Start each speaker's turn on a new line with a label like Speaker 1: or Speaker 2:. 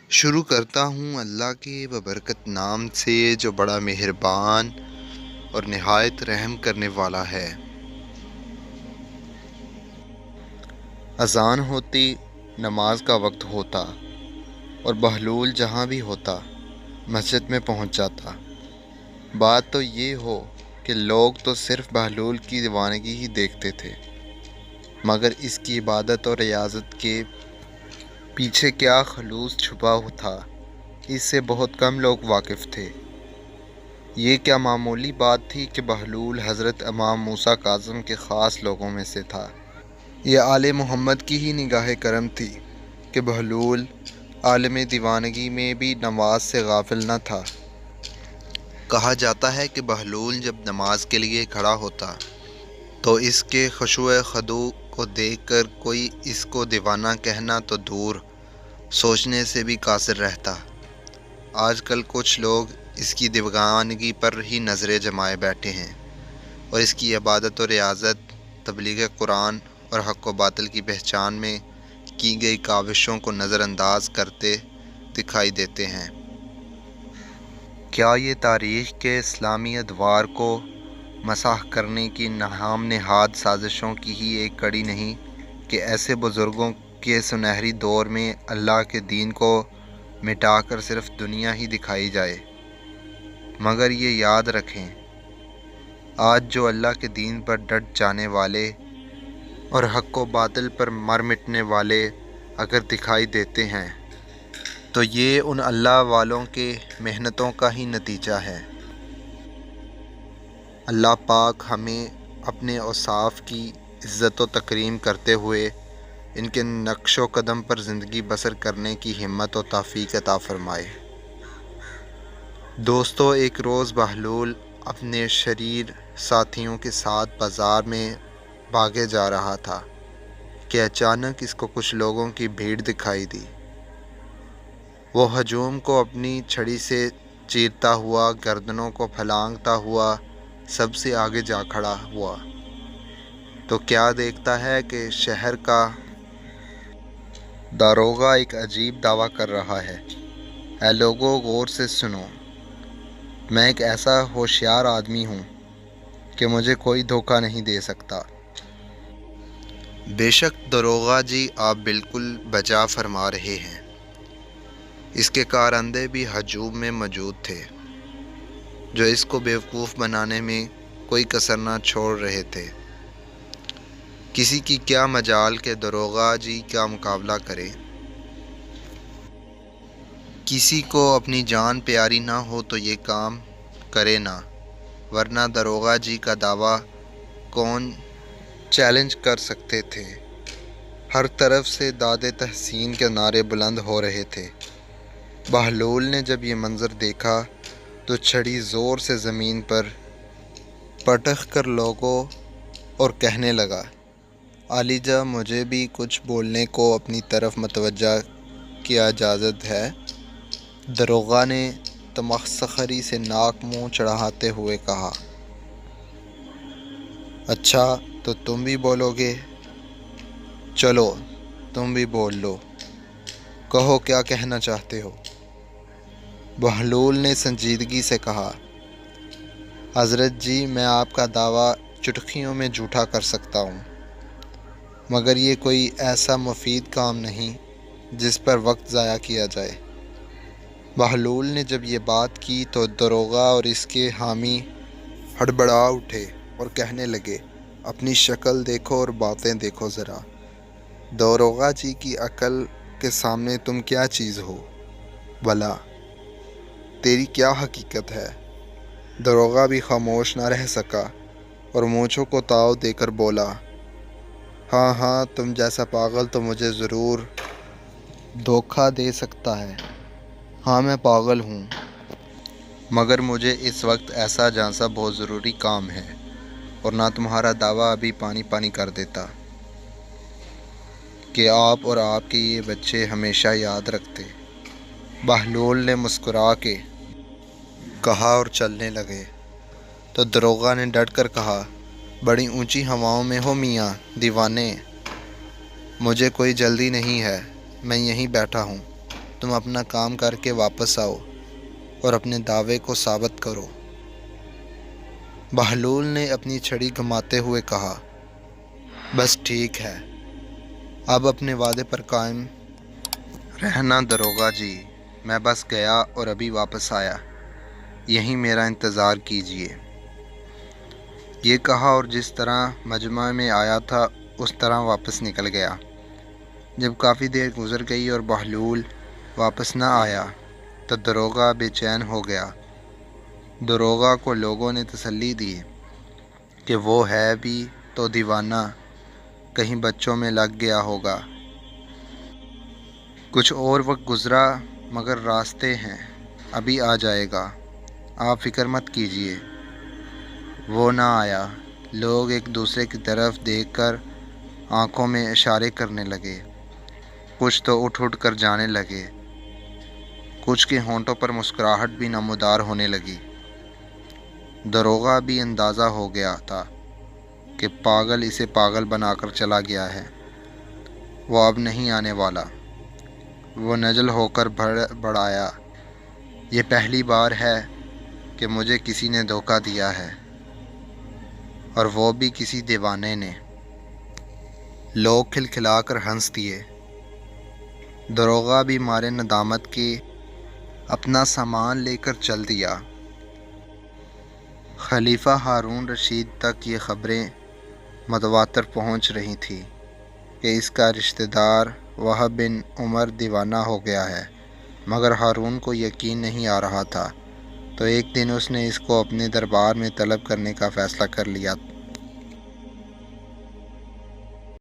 Speaker 1: شروع کرتا ہوں اللہ کے ببرکت نام سے جو بڑا مہربان اور نہایت رحم کرنے والا ہے۔ اذان ہوتی، نماز کا وقت ہوتا اور بہلول جہاں بھی ہوتا مسجد میں پہنچ جاتا۔ بات تو یہ ہو کہ لوگ تو صرف بہلول کی دیوانگی ہی دیکھتے تھے، مگر اس کی عبادت اور ریاضت کے پیچھے کیا خلوص چھپا تھا اس سے بہت کم لوگ واقف تھے۔ یہ کیا معمولی بات تھی کہ بہلول حضرت امام موسیٰ کاظم کے خاص لوگوں میں سے تھا۔ یہ آل محمد کی ہی نگاہ کرم تھی کہ بہلول عالم دیوانگی میں بھی نماز سے غافل نہ تھا۔ کہا جاتا ہے کہ بہلول جب نماز کے لیے کھڑا ہوتا تو اس کے خشوع خضوع کو دیکھ کر کوئی اس کو دیوانہ کہنا تو دور، سوچنے سے بھی قاصر رہتا۔ آج کل کچھ لوگ اس کی دیوانگی پر ہی نظریں جمائے بیٹھے ہیں اور اس کی عبادت و ریاضت، تبلیغ قرآن اور حق و باطل کی پہچان میں کی گئی کاوشوں کو نظر انداز کرتے دکھائی دیتے ہیں۔ کیا یہ تاریخ کے اسلامی ادوار کو مسح کرنے کی نہام نہاد سازشوں کی ہی ایک کڑی نہیں کہ ایسے بزرگوں کے سنہری دور میں اللہ کے دین کو مٹا کر صرف دنیا ہی دکھائی جائے؟ مگر یہ یاد رکھیں، آج جو اللہ کے دین پر ڈٹ جانے والے اور حق و باطل پر مر مٹنے والے اگر دکھائی دیتے ہیں تو یہ ان اللہ والوں کے محنتوں کا ہی نتیجہ ہے۔ اللہ پاک ہمیں اپنے اوصاف کی عزت و تکریم کرتے ہوئے ان کے نقش و قدم پر زندگی بسر کرنے کی ہمت و توفیق عطا فرمائے۔ دوستو، ایک روز بہلول اپنے شریر ساتھیوں کے ساتھ بازار میں بھاگے جا رہا تھا کہ اچانک اس کو کچھ لوگوں کی بھیڑ دکھائی دی۔ وہ ہجوم کو اپنی چھڑی سے چیرتا ہوا، گردنوں کو پھلانگتا ہوا سب سے آگے جا کھڑا ہوا تو کیا دیکھتا ہے کہ شہر کا داروغہ ایک عجیب دعویٰ کر رہا ہے۔ اے لوگو، غور سے سنو، میں ایک ایسا ہوشیار آدمی ہوں کہ مجھے کوئی دھوکہ نہیں دے سکتا۔ بے شک داروغہ جی، آپ بالکل بجا فرما رہے ہیں۔ اس کے کارندے بھی ہجوم میں موجود تھے جو اس کو بیوقوف بنانے میں کوئی کسر نہ چھوڑ رہے تھے۔ کسی کی کیا مجال کہ داروغہ جی کا مقابلہ کرے؟ کسی کو اپنی جان پیاری نہ ہو تو یہ کام کرے نہ، ورنہ داروغہ جی کا دعویٰ کون چیلنج کر سکتے تھے؟ ہر طرف سے داد تحسین کے نعرے بلند ہو رہے تھے۔ بہلول نے جب یہ منظر دیکھا تو چھڑی زور سے زمین پر پٹخ کر لوگوں اور کہنے لگا، عالی جاں، مجھے بھی کچھ بولنے کو اپنی طرف متوجہ کیا اجازت ہے؟ داروغہ نے تمسخری سے ناک منہ چڑھاتے ہوئے کہا، اچھا تو تم بھی بولو گے؟ چلو تم بھی بول لو، کہو کیا کہنا چاہتے ہو؟ بہلول نے سنجیدگی سے کہا، حضرت جی، میں آپ کا دعویٰ چٹکیوں میں جھوٹا کر سکتا ہوں، مگر یہ کوئی ایسا مفید کام نہیں جس پر وقت ضائع کیا جائے۔ بہلول نے جب یہ بات کی تو داروغہ اور اس کے حامی ہڑبڑا اٹھے اور کہنے لگے، اپنی شکل دیکھو اور باتیں دیکھو ذرا، داروغہ جی کی عقل کے سامنے تم کیا چیز ہو؟ بھلا تیری کیا حقیقت ہے؟ داروغہ بھی خاموش نہ رہ سکا اور مونچھوں کو تاؤ دے کر بولا، ہاں ہاں، تم جیسا پاگل تو مجھے ضرور دھوکہ دے سکتا ہے۔ ہاں، میں پاگل ہوں، مگر مجھے اس وقت ایسا جانسا بہت ضروری کام ہے، اور نہ تمہارا دعویٰ ابھی پانی پانی کر دیتا کہ آپ اور آپ کے یہ بچے ہمیشہ یاد رکھتے۔ بہلول نے مسکرا کے کہا اور چلنے لگے تو داروغہ نے ڈٹ کر کہا، بڑی اونچی ہواؤں میں ہو میاں دیوانے، مجھے کوئی جلدی نہیں ہے، میں یہیں بیٹھا ہوں۔ تم اپنا کام کر کے واپس آؤ اور اپنے دعوے کو ثابت کرو۔ بہلول نے اپنی چھڑی گھماتے ہوئے کہا، بس ٹھیک ہے، اب اپنے وعدے پر قائم رہنا داروغہ جی، میں بس گیا اور ابھی واپس آیا، یہیں میرا انتظار کیجیے۔ یہ کہا اور جس طرح مجمع میں آیا تھا اس طرح واپس نکل گیا۔ جب کافی دیر گزر گئی اور بہلول واپس نہ آیا تو داروغہ بے چین ہو گیا۔ داروغہ کو لوگوں نے تسلی دی کہ وہ ہے بھی تو دیوانہ، کہیں بچوں میں لگ گیا ہوگا۔ کچھ اور وقت گزرا مگر راستے ہیں، ابھی آ جائے گا، آپ فکر مت کیجیے۔ وہ نہ آیا۔ لوگ ایک دوسرے کی طرف دیکھ کر آنکھوں میں اشارے کرنے لگے، کچھ تو اٹھ اٹھ کر جانے لگے، کچھ کے ہونٹوں پر مسکراہٹ بھی نمودار ہونے لگی۔ داروغہ بھی اندازہ ہو گیا تھا کہ پاگل اسے پاگل بنا کر چلا گیا ہے، وہ اب نہیں آنے والا۔ وہ نجل ہو کر بڑھایا، یہ پہلی بار ہے کہ مجھے کسی نے دھوکہ دیا ہے، اور وہ بھی کسی دیوانے نے۔ لوگ کھلکھلا کر ہنس دیے۔ داروغہ بھی مارے ندامت کے اپنا سامان لے کر چل دیا۔ خلیفہ ہارون رشید تک یہ خبریں متواتر پہنچ رہی تھیں کہ اس کا رشتہ دار وہب بن عمر دیوانہ ہو گیا ہے، مگر ہارون کو یقین نہیں آ رہا تھا، تو ایک دن اس نے اس کو اپنے دربار میں طلب کرنے کا فیصلہ کر لیا۔